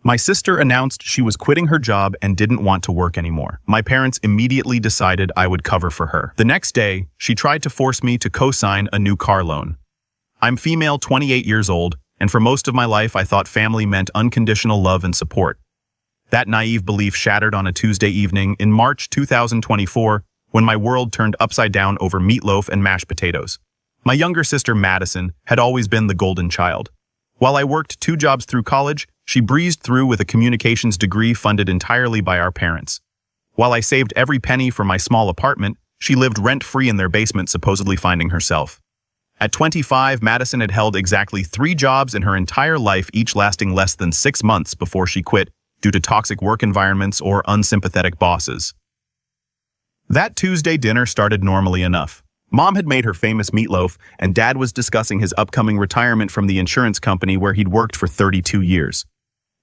My sister announced she was quitting her job and didn't want to work anymore. My parents immediately decided I would cover for her. The next day, she tried to force me to co-sign a new car loan. I'm female, 28 years old, and for most of my life I thought family meant unconditional love and support. That naive belief shattered on a Tuesday evening in March 2024 when my world turned upside down over meatloaf and mashed potatoes. My younger sister, Madison, had always been the golden child. While I worked 2 jobs through college, she breezed through with a communications degree funded entirely by our parents. While I saved every penny for my small apartment, she lived rent-free in their basement, supposedly finding herself. At 25, Madison had held exactly 3 jobs in her entire life, each lasting less than 6 months before she quit due to toxic work environments or unsympathetic bosses. That Tuesday dinner started normally enough. Mom had made her famous meatloaf, and Dad was discussing his upcoming retirement from the insurance company where he'd worked for 32 years.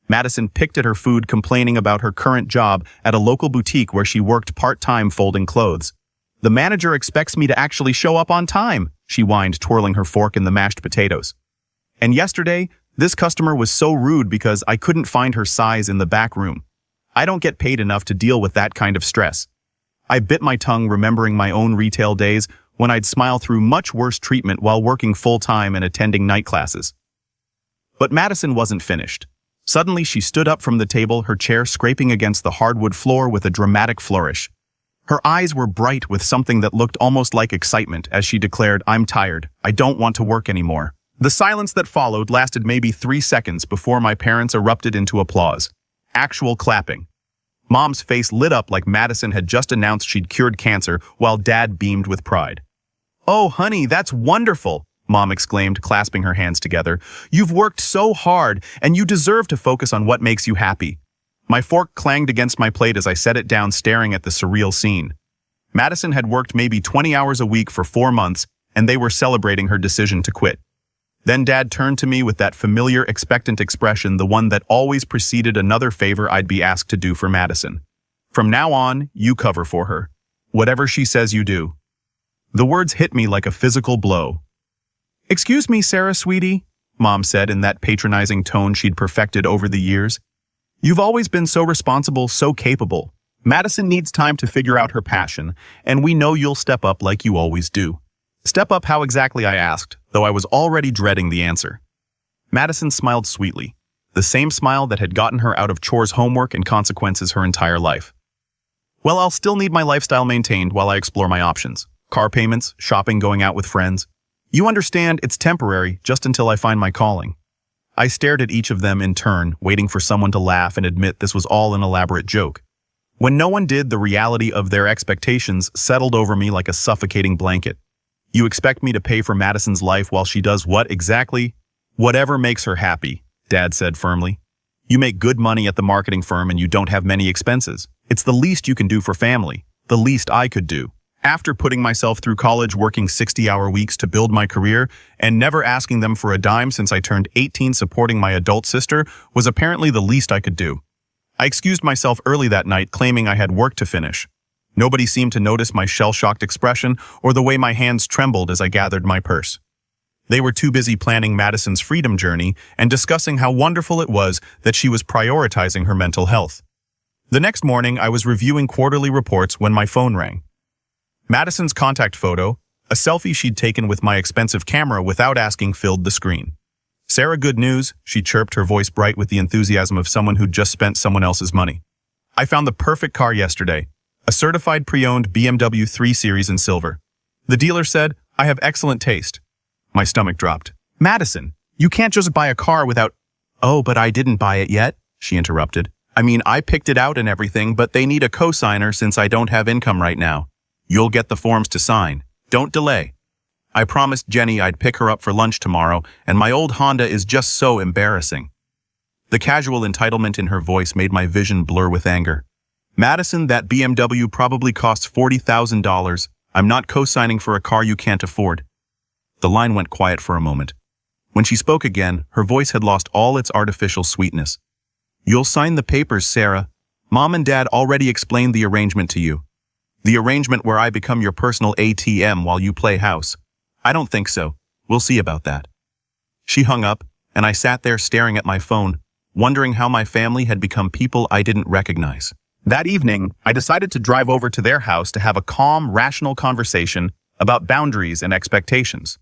Madison picked at her food, complaining about her current job at a local boutique where she worked part-time folding clothes. "The manager expects me to actually show up on time," she whined, twirling her fork in the mashed potatoes. "And yesterday, this customer was so rude because I couldn't find her size in the back room. I don't get paid enough to deal with that kind of stress." I bit my tongue, remembering my own retail days when I'd smile through much worse treatment while working full-time and attending night classes. But Madison wasn't finished. Suddenly, she stood up from the table, her chair scraping against the hardwood floor with a dramatic flourish. Her eyes were bright with something that looked almost like excitement as she declared, "I'm tired. I don't want to work anymore." The silence that followed lasted maybe 3 seconds before my parents erupted into applause. Actual clapping. Mom's face lit up like Madison had just announced she'd cured cancer, while Dad beamed with pride. "Oh, honey, that's wonderful," Mom exclaimed, clasping her hands together. "You've worked so hard, and you deserve to focus on what makes you happy." My fork clanged against my plate as I set it down, staring at the surreal scene. Madison had worked maybe 20 hours a week for 4 months, and they were celebrating her decision to quit. Then Dad turned to me with that familiar, expectant expression, the one that always preceded another favor I'd be asked to do for Madison. "From now on, you cover for her. Whatever she says, you do." The words hit me like a physical blow. "Excuse me, Sarah, sweetie," Mom said in that patronizing tone she'd perfected over the years. "You've always been so responsible, so capable. Madison needs time to figure out her passion, and we know you'll step up like you always do." "Step up how exactly?" I asked, though I was already dreading the answer. Madison smiled sweetly, the same smile that had gotten her out of chores, homework, and consequences her entire life. "Well, I'll still need my lifestyle maintained while I explore my options. Car payments, shopping, going out with friends. You understand, it's temporary, just until I find my calling." I stared at each of them in turn, waiting for someone to laugh and admit this was all an elaborate joke. When no one did, the reality of their expectations settled over me like a suffocating blanket. "You expect me to pay for Madison's life while she does what exactly?" "Whatever makes her happy," Dad said firmly. "You make good money at the marketing firm and you don't have many expenses. It's the least you can do for family, the least I could do. After putting myself through college, working 60-hour weeks to build my career, and never asking them for a dime since I turned 18, supporting my adult sister was apparently the least I could do." I excused myself early that night, claiming I had work to finish. Nobody seemed to notice my shell-shocked expression or the way my hands trembled as I gathered my purse. They were too busy planning Madison's freedom journey and discussing how wonderful it was that she was prioritizing her mental health. The next morning, I was reviewing quarterly reports when my phone rang. Madison's contact photo, a selfie she'd taken with my expensive camera without asking, filled the screen. "Sarah, good news," she chirped, her voice bright with the enthusiasm of someone who'd just spent someone else's money. "I found the perfect car yesterday. A certified pre-owned BMW 3 Series in silver. The dealer said, I have excellent taste." My stomach dropped. "Madison, you can't just buy a car without—" "Oh, but I didn't buy it yet," she interrupted. "I mean, I picked it out and everything, but they need a co-signer since I don't have income right now. You'll get the forms to sign. Don't delay. I promised Jenny I'd pick her up for lunch tomorrow, and my old Honda is just so embarrassing." The casual entitlement in her voice made my vision blur with anger. "Madison, that BMW probably costs $40,000. I'm not co-signing for a car you can't afford." The line went quiet for a moment. When she spoke again, her voice had lost all its artificial sweetness. "You'll sign the papers, Sarah. Mom and Dad already explained the arrangement to you. The arrangement where I become your personal ATM while you play house. I don't think so. We'll see about that." She hung up, and I sat there staring at my phone, wondering how my family had become people I didn't recognize. That evening, I decided to drive over to their house to have a calm, rational conversation about boundaries and expectations.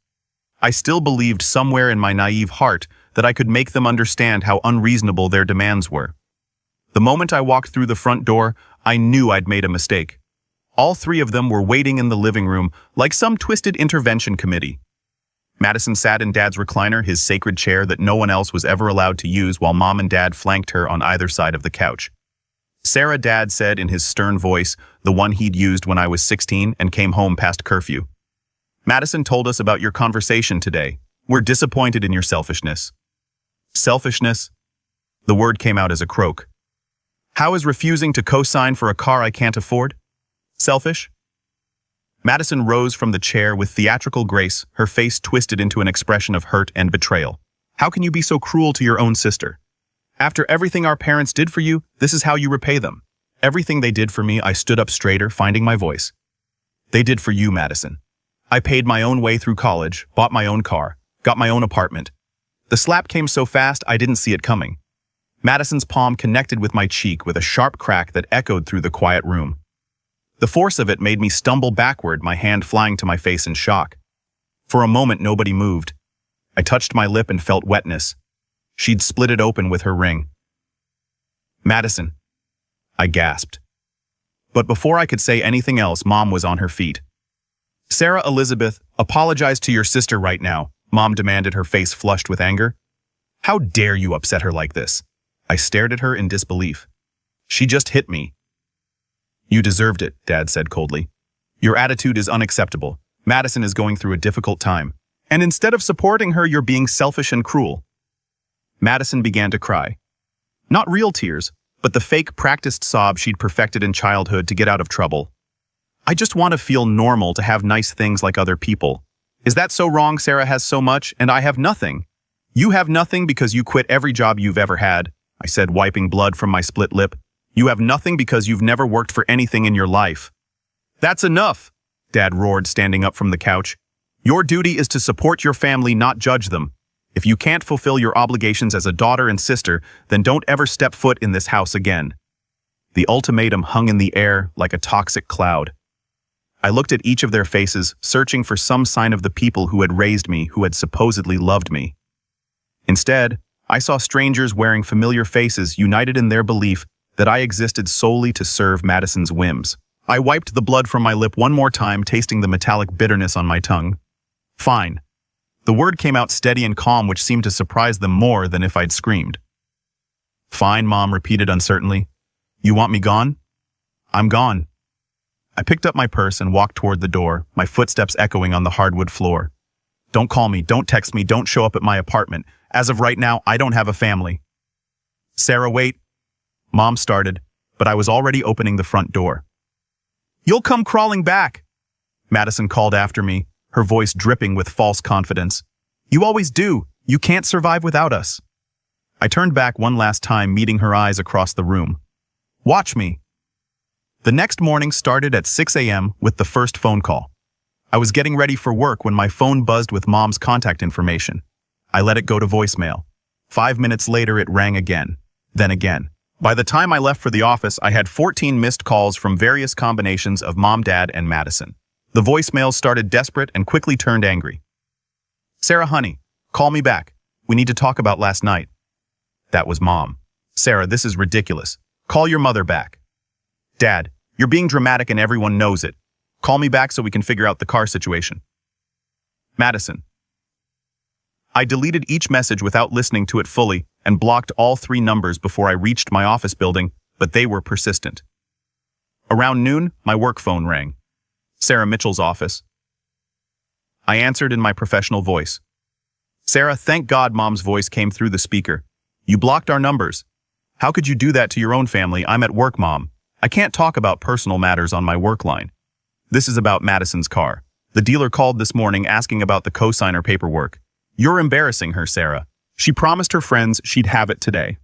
I still believed somewhere in my naive heart that I could make them understand how unreasonable their demands were. The moment I walked through the front door, I knew I'd made a mistake. All three of them were waiting in the living room like some twisted intervention committee. Madison sat in Dad's recliner, his sacred chair that no one else was ever allowed to use, while Mom and Dad flanked her on either side of the couch. Sarah, Dad said in his stern voice, the one he'd used when I was 16 and came home past curfew. Madison told us about your conversation today. We're disappointed in your selfishness. Selfishness? The word came out as a croak. How is refusing to co-sign for a car I can't afford? Selfish? Madison rose from the chair with theatrical grace, her face twisted into an expression of hurt and betrayal. How can you be so cruel to your own sister? After everything our parents did for you, this is how you repay them. Everything they did for me, I stood up straighter, finding my voice. They did for you, Madison. I paid my own way through college, bought my own car, got my own apartment. The slap came so fast I didn't see it coming. Madison's palm connected with my cheek with a sharp crack that echoed through the quiet room. The force of it made me stumble backward, my hand flying to my face in shock. For a moment, nobody moved. I touched my lip and felt wetness. She'd split it open with her ring. Madison, I gasped. But before I could say anything else, Mom was on her feet. Sarah Elizabeth, apologize to your sister right now, Mom demanded, her face flushed with anger. How dare you upset her like this? I stared at her in disbelief. She just hit me. You deserved it, Dad said coldly. Your attitude is unacceptable. Madison is going through a difficult time. And instead of supporting her, you're being selfish and cruel. Madison began to cry. Not real tears, but the fake practiced sob she'd perfected in childhood to get out of trouble. I just want to feel normal, to have nice things like other people. Is that so wrong? Sarah has so much, and I have nothing. You have nothing because you quit every job you've ever had, I said, wiping blood from my split lip. You have nothing because you've never worked for anything in your life. That's enough, Dad roared, standing up from the couch. Your duty is to support your family, not judge them. If you can't fulfill your obligations as a daughter and sister, then don't ever step foot in this house again. The ultimatum hung in the air like a toxic cloud. I looked at each of their faces, searching for some sign of the people who had raised me, who had supposedly loved me. Instead, I saw strangers wearing familiar faces, united in their belief that I existed solely to serve Madison's whims. I wiped the blood from my lip one more time, tasting the metallic bitterness on my tongue. Fine. The word came out steady and calm, which seemed to surprise them more than if I'd screamed. Fine, Mom repeated uncertainly. You want me gone? I'm gone. I picked up my purse and walked toward the door, my footsteps echoing on the hardwood floor. Don't call me, don't text me, don't show up at my apartment. As of right now, I don't have a family. Sarah, wait. Mom started, but I was already opening the front door. You'll come crawling back, Madison called after me, her voice dripping with false confidence. You always do. You can't survive without us. I turned back one last time, meeting her eyes across the room. Watch me. The next morning started at 6 a.m. with the first phone call. I was getting ready for work when my phone buzzed with Mom's contact information. I let it go to voicemail. 5 minutes later, it rang again, then again. By the time I left for the office, I had 14 missed calls from various combinations of Mom, Dad, and Madison. The voicemails started desperate and quickly turned angry. Sarah, honey, call me back. We need to talk about last night. That was Mom. Sarah, this is ridiculous. Call your mother back. Dad, you're being dramatic and everyone knows it. Call me back so we can figure out the car situation. Madison. I deleted each message without listening to it fully and blocked all 3 numbers before I reached my office building, but they were persistent. Around noon, my work phone rang. Sarah Mitchell's office. I answered in my professional voice. Sarah, thank God Mom's voice came through the speaker. You blocked our numbers. How could you do that to your own family? I'm at work, Mom. I can't talk about personal matters on my work line. This is about Madison's car. The dealer called this morning asking about the cosigner paperwork. You're embarrassing her, Sarah. She promised her friends she'd have it today.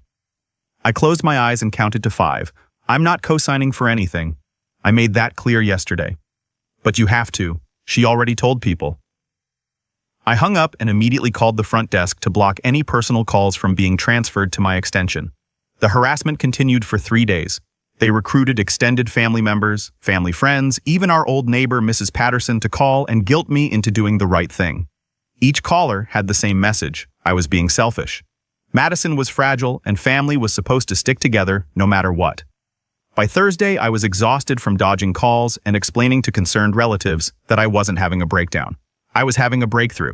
I closed my eyes and counted to 5. I'm not co-signing for anything. I made that clear yesterday. But you have to. She already told people. I hung up and immediately called the front desk to block any personal calls from being transferred to my extension. The harassment continued for 3 days. They recruited extended family members, family friends, even our old neighbor Mrs. Patterson to call and guilt me into doing the right thing. Each caller had the same message: I was being selfish. Madison was fragile and family was supposed to stick together no matter what. By Thursday, I was exhausted from dodging calls and explaining to concerned relatives that I wasn't having a breakdown. I was having a breakthrough.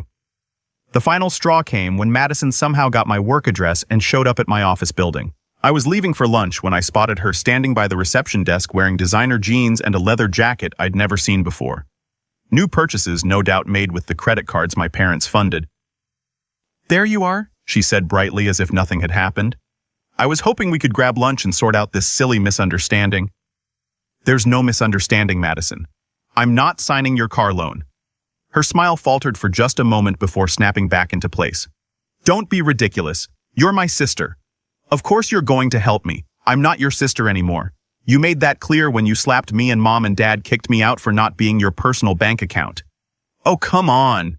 The final straw came when Madison somehow got my work address and showed up at my office building. I was leaving for lunch when I spotted her standing by the reception desk wearing designer jeans and a leather jacket I'd never seen before. New purchases, no doubt made with the credit cards my parents funded. "There you are," she said brightly as if nothing had happened. "I was hoping we could grab lunch and sort out this silly misunderstanding." "There's no misunderstanding, Madison. I'm not signing your car loan." Her smile faltered for just a moment before snapping back into place. "Don't be ridiculous. You're my sister. Of course you're going to help me. I'm not your sister anymore. You made that clear when you slapped me and Mom and Dad kicked me out for not being your personal bank account." "Oh, come on."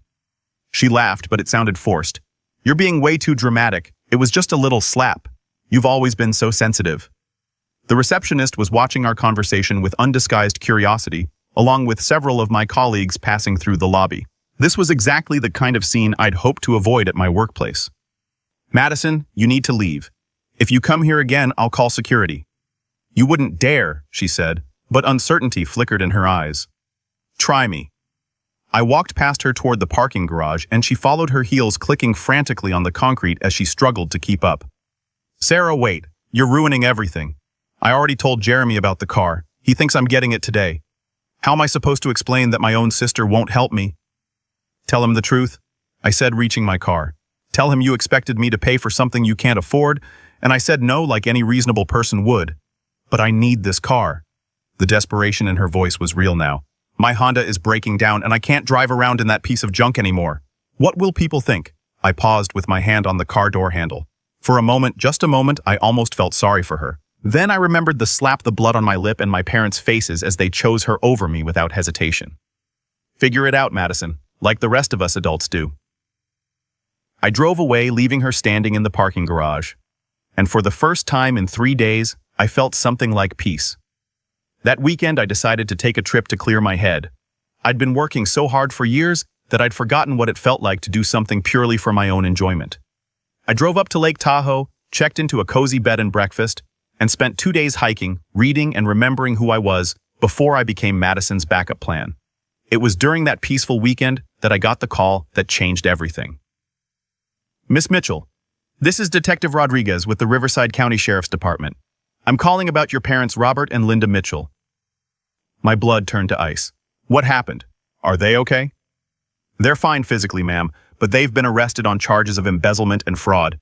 She laughed, but it sounded forced. "You're being way too dramatic. It was just a little slap. You've always been so sensitive." The receptionist was watching our conversation with undisguised curiosity, along with several of my colleagues passing through the lobby. This was exactly the kind of scene I'd hoped to avoid at my workplace. "Madison, you need to leave. If you come here again, I'll call security." "You wouldn't dare," she said, but uncertainty flickered in her eyes. "Try me." I walked past her toward the parking garage, and she followed, her heels clicking frantically on the concrete as she struggled to keep up. "Sarah, wait. You're ruining everything. I already told Jeremy about the car. He thinks I'm getting it today. How am I supposed to explain that my own sister won't help me?" "Tell him the truth," I said, reaching my car. "Tell him you expected me to pay for something you can't afford, and I said no like any reasonable person would. But I need this car." The desperation in her voice was real now. "My Honda is breaking down and I can't drive around in that piece of junk anymore. What will people think?" I paused with my hand on the car door handle. For a moment, just a moment, I almost felt sorry for her. Then I remembered the slap, the blood on my lip, and my parents' faces as they chose her over me without hesitation. "Figure it out, Madison, like the rest of us adults do." I drove away, leaving her standing in the parking garage. And for the first time in 3 days, I felt something like peace. That weekend, I decided to take a trip to clear my head. I'd been working so hard for years that I'd forgotten what it felt like to do something purely for my own enjoyment. I drove up to Lake Tahoe, checked into a cozy bed and breakfast, and spent 2 days hiking, reading, and remembering who I was before I became Madison's backup plan. It was during that peaceful weekend that I got the call that changed everything. "Miss Mitchell, this is Detective Rodriguez with the Riverside County Sheriff's Department. I'm calling about your parents, Robert and Linda Mitchell." My blood turned to ice. "What happened? Are they okay?" "They're fine physically, ma'am, but they've been arrested on charges of embezzlement and fraud.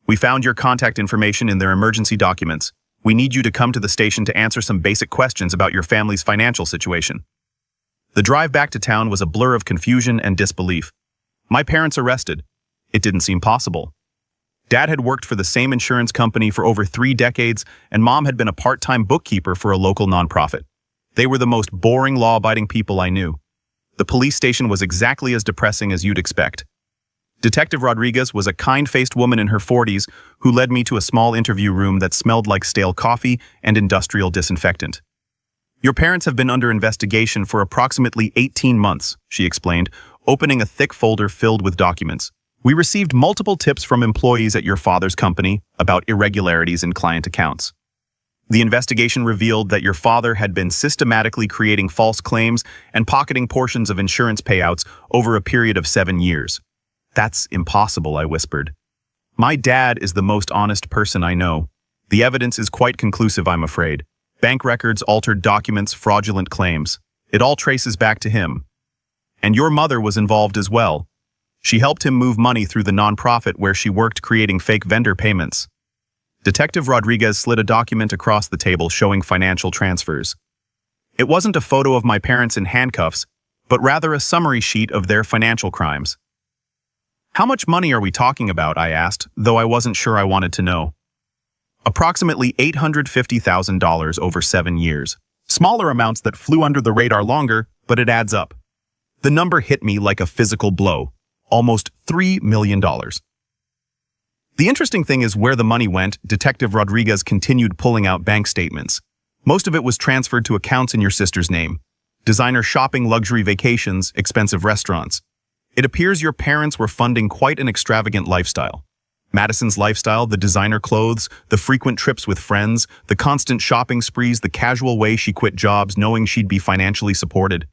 We found your contact information in their emergency documents. We need you to come to the station to answer some basic questions about your family's financial situation." The drive back to town was a blur of confusion and disbelief. My parents arrested. It didn't seem possible. Dad had worked for the same insurance company for over 3 decades, and Mom had been a part-time bookkeeper for a local nonprofit. They were the most boring, law-abiding people I knew. The police station was exactly as depressing as you'd expect. Detective Rodriguez was a kind-faced woman in her 40s who led me to a small interview room that smelled like stale coffee and industrial disinfectant. "Your parents have been under investigation for approximately 18 months, she explained, opening a thick folder filled with documents. "We received multiple tips from employees at your father's company about irregularities in client accounts. The investigation revealed that your father had been systematically creating false claims and pocketing portions of insurance payouts over a period of 7 years. "That's impossible," I whispered. "My dad is the most honest person I know. The evidence is quite conclusive, I'm afraid. Bank records, altered documents, fraudulent claims. It all traces back to him. And your mother was involved as well. She helped him move money through the nonprofit where she worked creating fake vendor payments." Detective Rodriguez slid a document across the table showing financial transfers. It wasn't a photo of my parents in handcuffs, but rather a summary sheet of their financial crimes. "How much money are we talking about?" I asked, though I wasn't sure I wanted to know. "Approximately $850,000 over 7 years. Smaller amounts that flew under the radar longer, but it adds up." The number hit me like a physical blow. almost $3 million. The interesting thing is where the money went. Detective Rodriguez continued pulling out bank statements. Most of it was transferred to accounts in your sister's name. Designer shopping, luxury vacations, expensive restaurants. It appears your parents were funding quite an extravagant lifestyle. Madison's lifestyle, the designer clothes, the frequent trips with friends, the constant shopping sprees, the casual way she quit jobs knowing she'd be financially supported.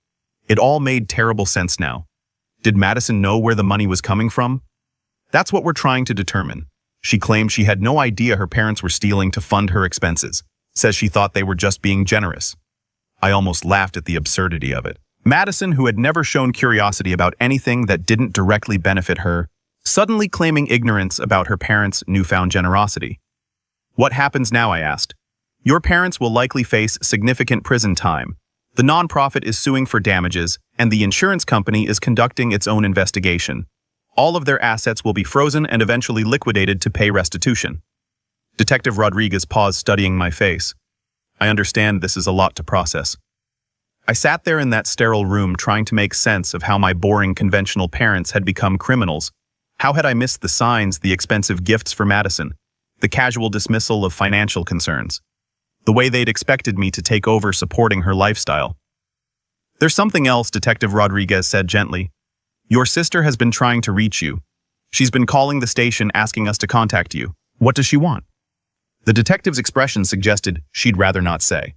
It all made terrible sense now. Did Madison know where the money was coming from? That's what we're trying to determine. She claimed she had no idea her parents were stealing to fund her expenses. Says she thought they were just being generous. I almost laughed at the absurdity of it. Madison, who had never shown curiosity about anything that didn't directly benefit her, suddenly claiming ignorance about her parents' newfound generosity. What happens now, I asked. Your parents will likely face significant prison time. The nonprofit is suing for damages, and the insurance company is conducting its own investigation. All of their assets will be frozen and eventually liquidated to pay restitution. Detective Rodriguez paused, studying my face. I understand this is a lot to process. I sat there in that sterile room trying to make sense of how my boring conventional parents had become criminals. How had I missed the signs, the expensive gifts for Madison, the casual dismissal of financial concerns, the way they'd expected me to take over supporting her lifestyle? There's something else, Detective Rodriguez said gently. Your sister has been trying to reach you. She's been calling the station asking us to contact you. What does she want? The detective's expression suggested she'd rather not say.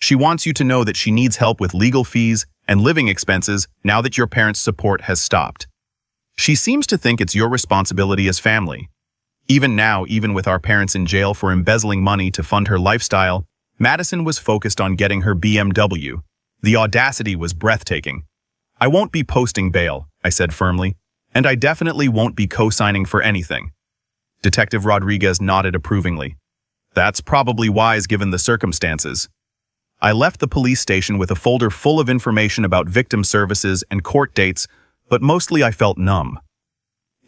She wants you to know that she needs help with legal fees and living expenses now that your parents' support has stopped. She seems to think it's your responsibility as family. Even now, even with our parents in jail for embezzling money to fund her lifestyle, Madison was focused on getting her BMW. The audacity was breathtaking. I won't be posting bail, I said firmly, and I definitely won't be co-signing for anything. Detective Rodriguez nodded approvingly. That's probably wise given the circumstances. I left the police station with a folder full of information about victim services and court dates, but mostly I felt numb.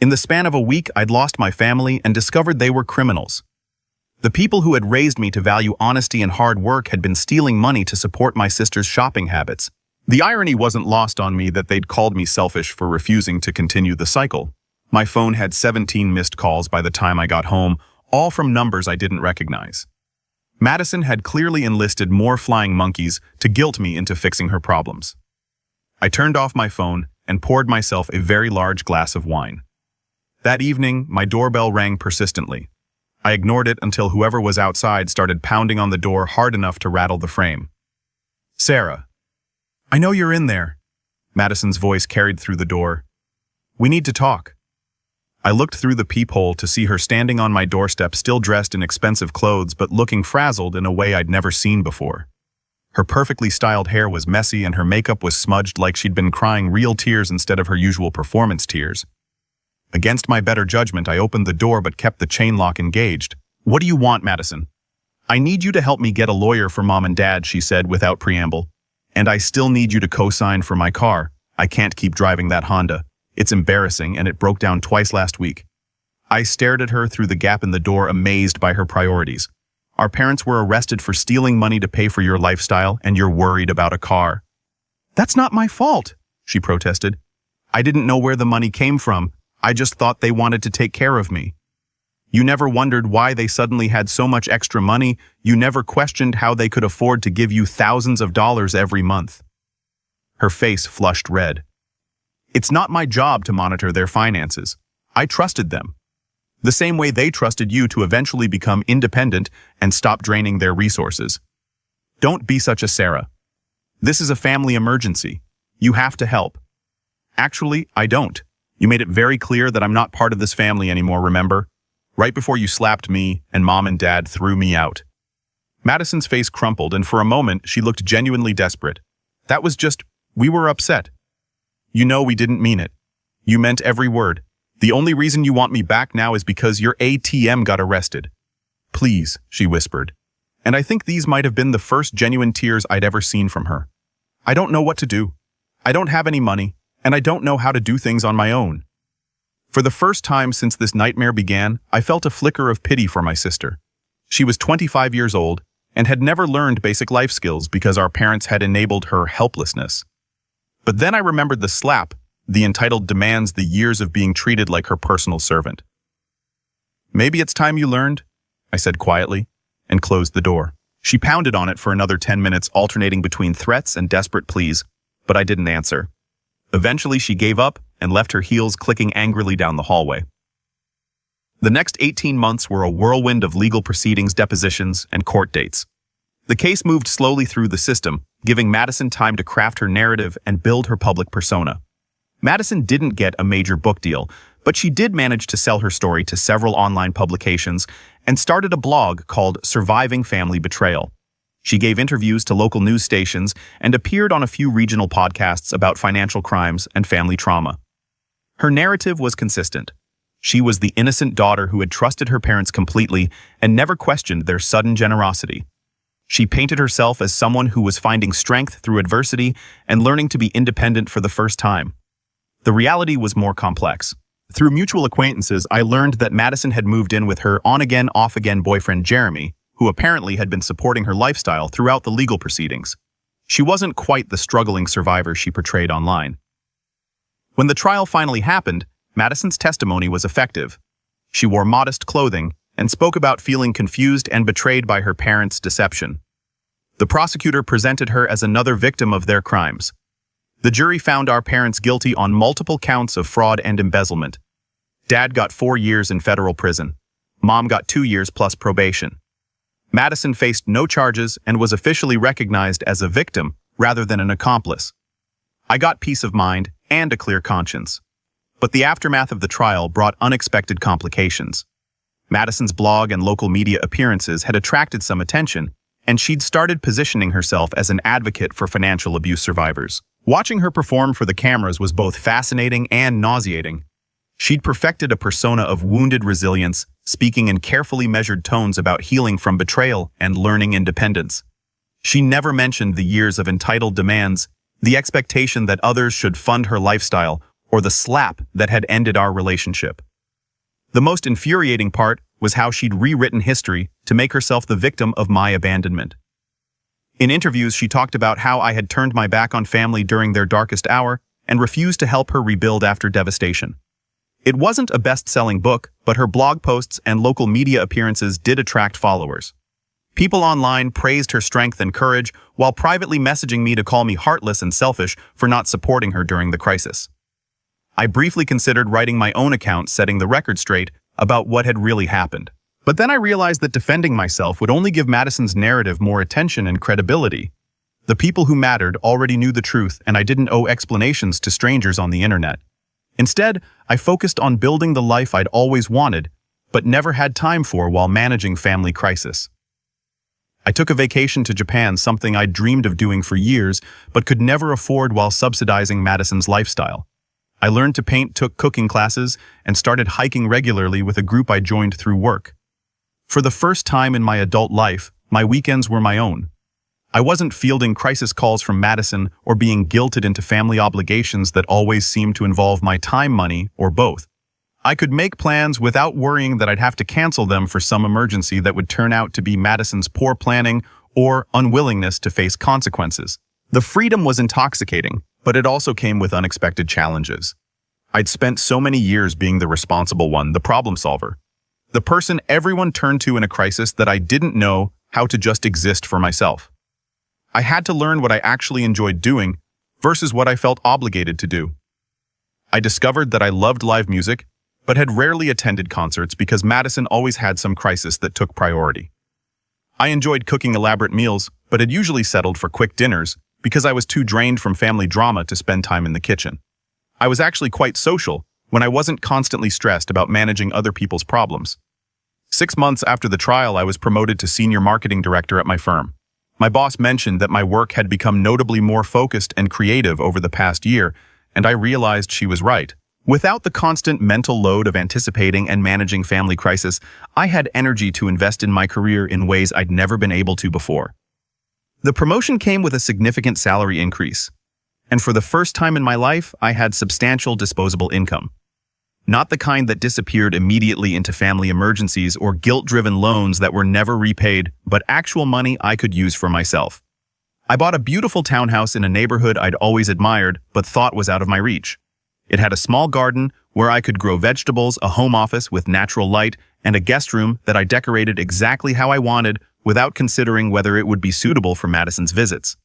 In the span of a week, I'd lost my family and discovered they were criminals. The people who had raised me to value honesty and hard work had been stealing money to support my sister's shopping habits. The irony wasn't lost on me that they'd called me selfish for refusing to continue the cycle. My phone had 17 missed calls by the time I got home, all from numbers I didn't recognize. Madison had clearly enlisted more flying monkeys to guilt me into fixing her problems. I turned off my phone and poured myself a very large glass of wine. That evening, my doorbell rang persistently. I ignored it until whoever was outside started pounding on the door hard enough to rattle the frame. Sarah. I know you're in there. Madison's voice carried through the door. We need to talk. I looked through the peephole to see her standing on my doorstep, still dressed in expensive clothes but looking frazzled in a way I'd never seen before. Her perfectly styled hair was messy and her makeup was smudged like she'd been crying real tears instead of her usual performance tears. Against my better judgment, I opened the door but kept the chain lock engaged. What do you want, Madison? I need you to help me get a lawyer for Mom and Dad, she said without preamble. And I still need you to co-sign for my car. I can't keep driving that Honda. It's embarrassing, and it broke down twice last week. I stared at her through the gap in the door, amazed by her priorities. Our parents were arrested for stealing money to pay for your lifestyle, and you're worried about a car. That's not my fault, she protested. I didn't know where the money came from. I just thought they wanted to take care of me. You never wondered why they suddenly had so much extra money. You never questioned how they could afford to give you thousands of dollars every month. Her face flushed red. It's not my job to monitor their finances. I trusted them. The same way they trusted you to eventually become independent and stop draining their resources. Don't be such a Sarah. This is a family emergency. You have to help. Actually, I don't. You made it very clear that I'm not part of this family anymore, remember? Right before you slapped me and Mom and Dad threw me out. Madison's face crumpled, and for a moment she looked genuinely desperate. That was just, we were upset. You know we didn't mean it. You meant every word. The only reason you want me back now is because your ATM got arrested. Please, she whispered. And I think these might have been the first genuine tears I'd ever seen from her. I don't know what to do. I don't have any money, and I don't know how to do things on my own. For the first time since this nightmare began, I felt a flicker of pity for my sister. She was 25 years old and had never learned basic life skills because our parents had enabled her helplessness. But then I remembered the slap, The entitled demands the years of being treated like her personal servant. "Maybe it's time you learned," I said quietly, and closed the door. She pounded on it for another 10 minutes, alternating between threats and desperate pleas, but I didn't answer. Eventually, she gave up and left her heels clicking angrily down the hallway. The next 18 months were a whirlwind of legal proceedings, depositions, and court dates. The case moved slowly through the system, giving Madison time to craft her narrative and build her public persona. Madison didn't get a major book deal, but she did manage to sell her story to several online publications and started a blog called Surviving Family Betrayal. She gave interviews to local news stations and appeared on a few regional podcasts about financial crimes and family trauma. Her narrative was consistent. She was the innocent daughter who had trusted her parents completely and never questioned their sudden generosity. She painted herself as someone who was finding strength through adversity and learning to be independent for the first time. The reality was more complex. Through mutual acquaintances, I learned that Madison had moved in with her on-again, off-again boyfriend Jeremy, who apparently had been supporting her lifestyle throughout the legal proceedings. She wasn't quite the struggling survivor she portrayed online. When the trial finally happened, Madison's testimony was effective. She wore modest clothing and spoke about feeling confused and betrayed by her parents' deception. The prosecutor presented her as another victim of their crimes. The jury found our parents guilty on multiple counts of fraud and embezzlement. Dad got 4 years in federal prison. Mom got 2 years plus probation. Madison faced no charges and was officially recognized as a victim rather than an accomplice. I got peace of mind and a clear conscience. But the aftermath of the trial brought unexpected complications. Madison's blog and local media appearances had attracted some attention, and she'd started positioning herself as an advocate for financial abuse survivors. Watching her perform for the cameras was both fascinating and nauseating. She'd perfected a persona of wounded resilience, speaking in carefully measured tones about healing from betrayal and learning independence. She never mentioned the years of entitled demands, the expectation that others should fund her lifestyle, or the slap that had ended our relationship. The most infuriating part was how she'd rewritten history to make herself the victim of my abandonment. In interviews, she talked about how I had turned my back on family during their darkest hour and refused to help her rebuild after devastation. It wasn't a best-selling book, but her blog posts and local media appearances did attract followers. People online praised her strength and courage while privately messaging me to call me heartless and selfish for not supporting her during the crisis. I briefly considered writing my own account setting the record straight about what had really happened. But then I realized that defending myself would only give Madison's narrative more attention and credibility. The people who mattered already knew the truth, and I didn't owe explanations to strangers on the internet. Instead, I focused on building the life I'd always wanted, but never had time for while managing family crisis. I took a vacation to Japan, something I'd dreamed of doing for years, but could never afford while subsidizing Madison's lifestyle. I learned to paint, took cooking classes, and started hiking regularly with a group I joined through work. For the first time in my adult life, my weekends were my own. I wasn't fielding crisis calls from Madison or being guilted into family obligations that always seemed to involve my time, money, or both. I could make plans without worrying that I'd have to cancel them for some emergency that would turn out to be Madison's poor planning or unwillingness to face consequences. The freedom was intoxicating, but it also came with unexpected challenges. I'd spent so many years being the responsible one, the problem solver. The person everyone turned to in a crisis that I didn't know how to just exist for myself. I had to learn what I actually enjoyed doing versus what I felt obligated to do. I discovered that I loved live music, but had rarely attended concerts because Madison always had some crisis that took priority. I enjoyed cooking elaborate meals, but had usually settled for quick dinners because I was too drained from family drama to spend time in the kitchen. I was actually quite social when I wasn't constantly stressed about managing other people's problems. 6 months after the trial, I was promoted to senior marketing director at my firm. My boss mentioned that my work had become notably more focused and creative over the past year, and I realized she was right. Without the constant mental load of anticipating and managing family crisis, I had energy to invest in my career in ways I'd never been able to before. The promotion came with a significant salary increase, and for the first time in my life, I had substantial disposable income. Not the kind that disappeared immediately into family emergencies or guilt-driven loans that were never repaid, but actual money I could use for myself. I bought a beautiful townhouse in a neighborhood I'd always admired but thought was out of my reach. It had a small garden where I could grow vegetables, a home office with natural light, and a guest room that I decorated exactly how I wanted without considering whether it would be suitable for Madison's visits.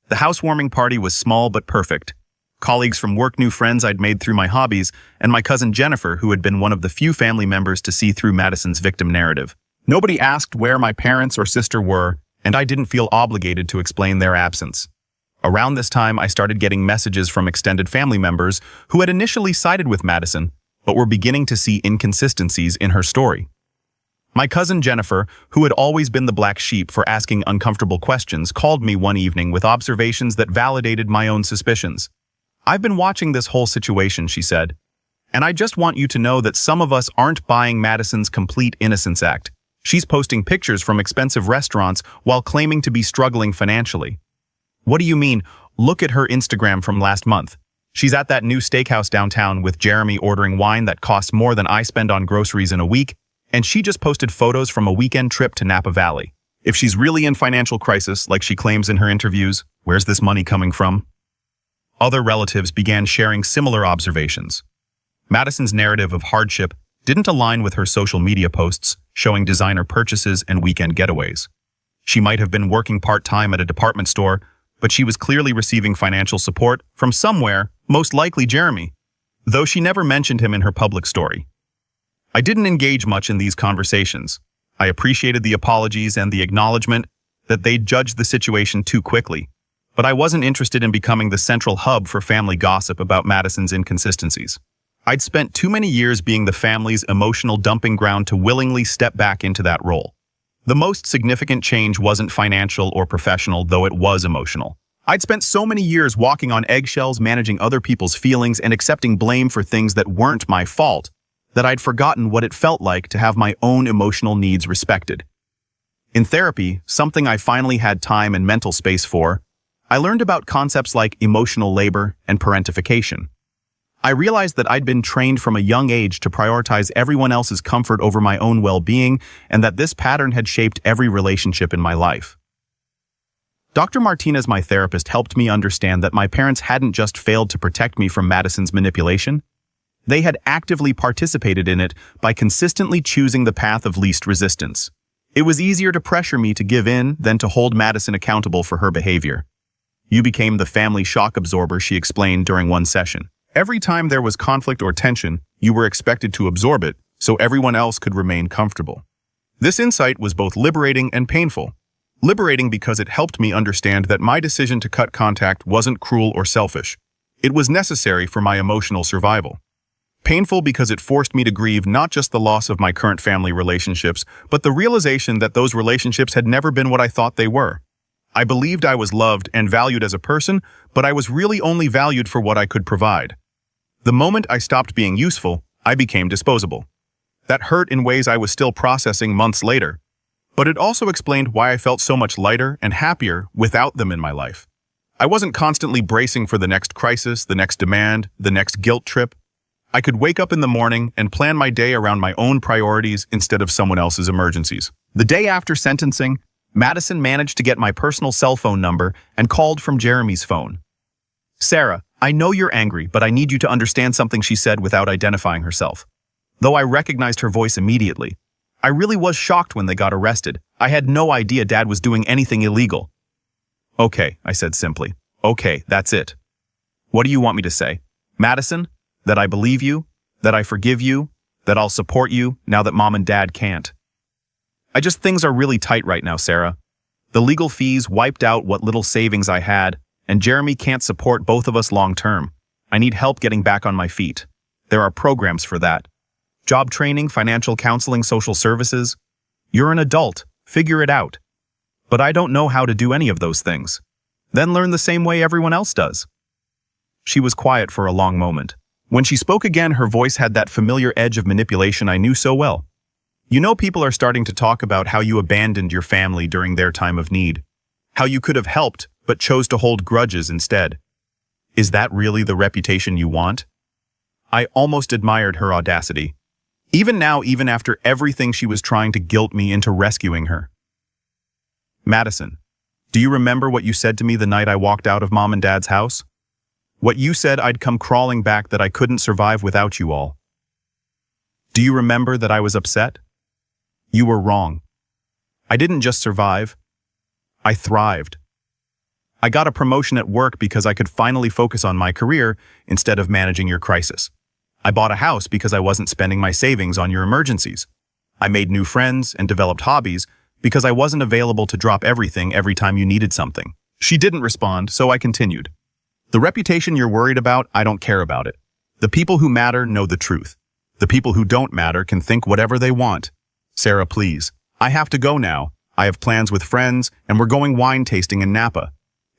The housewarming party was small but perfect. Colleagues from work knew friends I'd made through my hobbies, and my cousin Jennifer, who had been one of the few family members to see through Madison's victim narrative. Nobody asked where my parents or sister were, and I didn't feel obligated to explain their absence. Around this time, I started getting messages from extended family members who had initially sided with Madison, but were beginning to see inconsistencies in her story. My cousin Jennifer, who had always been the black sheep for asking uncomfortable questions, called me one evening with observations that validated my own suspicions. "I've been watching this whole situation," she said, "and I just want you to know that some of us aren't buying Madison's complete innocence act. She's posting pictures from expensive restaurants while claiming to be struggling financially." "What do you mean? Look at her Instagram from last month. She's at that new steakhouse downtown with Jeremy ordering wine that costs more than I spend on groceries in a week, and she just posted photos from a weekend trip to Napa Valley. If she's really in financial crisis, like she claims in her interviews, where's this money coming from?" Other relatives began sharing similar observations. Madison's narrative of hardship didn't align with her social media posts showing designer purchases and weekend getaways. She might have been working part-time at a department store, but she was clearly receiving financial support from somewhere, most likely Jeremy, though she never mentioned him in her public story. I didn't engage much in these conversations. I appreciated the apologies and the acknowledgement that they'd judged the situation too quickly, but I wasn't interested in becoming the central hub for family gossip about Madison's inconsistencies. I'd spent too many years being the family's emotional dumping ground to willingly step back into that role. The most significant change wasn't financial or professional, though it was emotional. I'd spent so many years walking on eggshells, managing other people's feelings, and accepting blame for things that weren't my fault, that I'd forgotten what it felt like to have my own emotional needs respected. In therapy, something I finally had time and mental space for, I learned about concepts like emotional labor and parentification. I realized that I'd been trained from a young age to prioritize everyone else's comfort over my own well-being, and that this pattern had shaped every relationship in my life. Dr. Martinez, my therapist, helped me understand that my parents hadn't just failed to protect me from Madison's manipulation. They had actively participated in it by consistently choosing the path of least resistance. It was easier to pressure me to give in than to hold Madison accountable for her behavior. "You became the family shock absorber," she explained during one session. "Every time there was conflict or tension, you were expected to absorb it so everyone else could remain comfortable." This insight was both liberating and painful. Liberating because it helped me understand that my decision to cut contact wasn't cruel or selfish. It was necessary for my emotional survival. Painful because it forced me to grieve not just the loss of my current family relationships, but the realization that those relationships had never been what I thought they were. I believed I was loved and valued as a person, but I was really only valued for what I could provide. The moment I stopped being useful, I became disposable. That hurt in ways I was still processing months later, but it also explained why I felt so much lighter and happier without them in my life. I wasn't constantly bracing for the next crisis, the next demand, the next guilt trip. I could wake up in the morning and plan my day around my own priorities instead of someone else's emergencies. The day after sentencing, Madison managed to get my personal cell phone number and called from Jeremy's phone. "Sarah, I know you're angry, but I need you to understand something," she said without identifying herself. Though I recognized her voice immediately, I really was shocked when they got arrested. I had no idea Dad was doing anything illegal. "Okay," I said simply. "Okay, that's it. What do you want me to say? Madison, that I believe you, that I forgive you, that I'll support you now that Mom and Dad can't. Things are really tight right now, Sarah. The legal fees wiped out what little savings I had, and Jeremy can't support both of us long term. I need help getting back on my feet. There are programs for that. Job training, financial counseling, social services. You're an adult, figure it out. But I don't know how to do any of those things. Then learn the same way everyone else does." She was quiet for a long moment. When she spoke again, her voice had that familiar edge of manipulation I knew so well. "You know, people are starting to talk about how you abandoned your family during their time of need. How you could have helped, but chose to hold grudges instead. Is that really the reputation you want?" I almost admired her audacity. Even now, even after everything she was trying to guilt me into rescuing her. "Madison, do you remember what you said to me the night I walked out of Mom and Dad's house?" What you said I'd come crawling back, that I couldn't survive without you all. Do you remember that I was upset? You were wrong. I didn't just survive. I thrived. I got a promotion at work because I could finally focus on my career instead of managing your crisis. I bought a house because I wasn't spending my savings on your emergencies. I made new friends and developed hobbies because I wasn't available to drop everything every time you needed something. She didn't respond, so I continued. The reputation you're worried about, I don't care about it. The people who matter know the truth. The people who don't matter can think whatever they want. Sarah, please. I have to go now. I have plans with friends, and we're going wine tasting in Napa.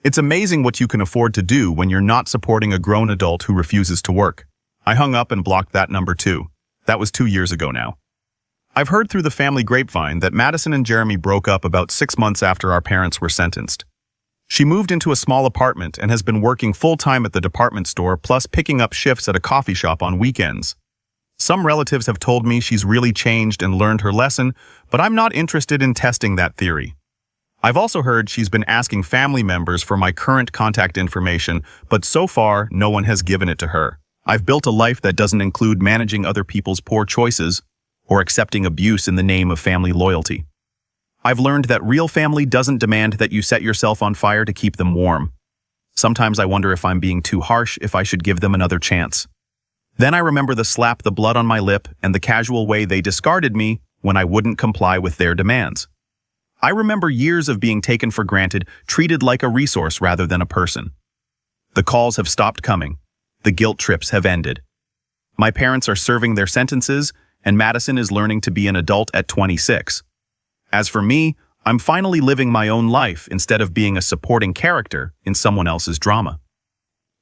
It's amazing what you can afford to do when you're not supporting a grown adult who refuses to work. I hung up and blocked that number too. That was 2 years ago now. I've heard through the family grapevine that Madison and Jeremy broke up about 6 months after our parents were sentenced. She moved into a small apartment and has been working full-time at the department store, plus picking up shifts at a coffee shop on weekends. Some relatives have told me she's really changed and learned her lesson, but I'm not interested in testing that theory. I've also heard she's been asking family members for my current contact information, but so far, no one has given it to her. I've built a life that doesn't include managing other people's poor choices or accepting abuse in the name of family loyalty. I've learned that real family doesn't demand that you set yourself on fire to keep them warm. Sometimes I wonder if I'm being too harsh, if I should give them another chance. Then I remember the slap, the blood on my lip, and the casual way they discarded me when I wouldn't comply with their demands. I remember years of being taken for granted, treated like a resource rather than a person. The calls have stopped coming. The guilt trips have ended. My parents are serving their sentences, and Madison is learning to be an adult at 26. As for me, I'm finally living my own life instead of being a supporting character in someone else's drama.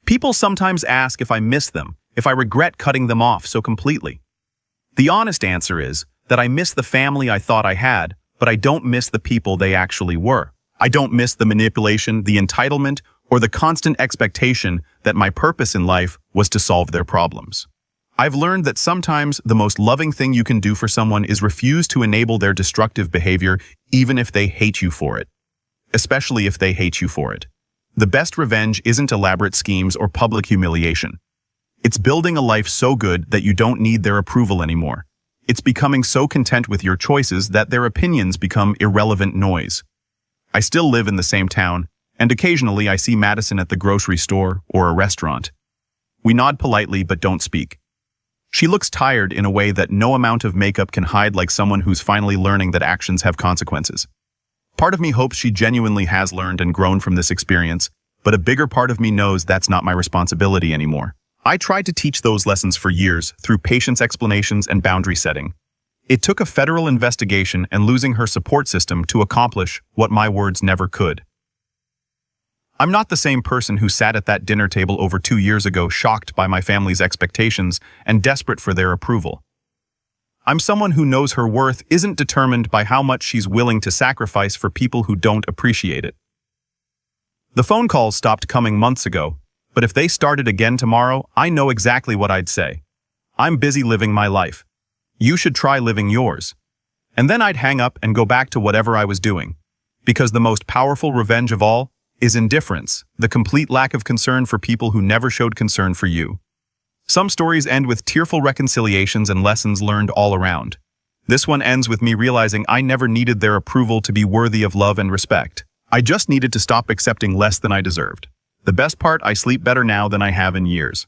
People sometimes ask if I miss them, if I regret cutting them off so completely. The honest answer is that I miss the family I thought I had, but I don't miss the people they actually were. I don't miss the manipulation, the entitlement, or the constant expectation that my purpose in life was to solve their problems. I've learned that sometimes the most loving thing you can do for someone is refuse to enable their destructive behavior, even if they hate you for it. Especially if they hate you for it. The best revenge isn't elaborate schemes or public humiliation. It's building a life so good that you don't need their approval anymore. It's becoming so content with your choices that their opinions become irrelevant noise. I still live in the same town, and occasionally I see Madison at the grocery store or a restaurant. We nod politely but don't speak. She looks tired in a way that no amount of makeup can hide, like someone who's finally learning that actions have consequences. Part of me hopes she genuinely has learned and grown from this experience, but a bigger part of me knows that's not my responsibility anymore. I tried to teach those lessons for years through patience explanations and boundary setting. It took a federal investigation and losing her support system to accomplish what my words never could. I'm not the same person who sat at that dinner table over 2 years ago, shocked by my family's expectations and desperate for their approval. I'm someone who knows her worth isn't determined by how much she's willing to sacrifice for people who don't appreciate it. The phone calls stopped coming months ago, but if they started again tomorrow, I know exactly what I'd say. I'm busy living my life. You should try living yours. And then I'd hang up and go back to whatever I was doing. Because the most powerful revenge of all is indifference, the complete lack of concern for people who never showed concern for you. Some stories end with tearful reconciliations and lessons learned all around. This one ends with me realizing I never needed their approval to be worthy of love and respect. I just needed to stop accepting less than I deserved. The best part, I sleep better now than I have in years.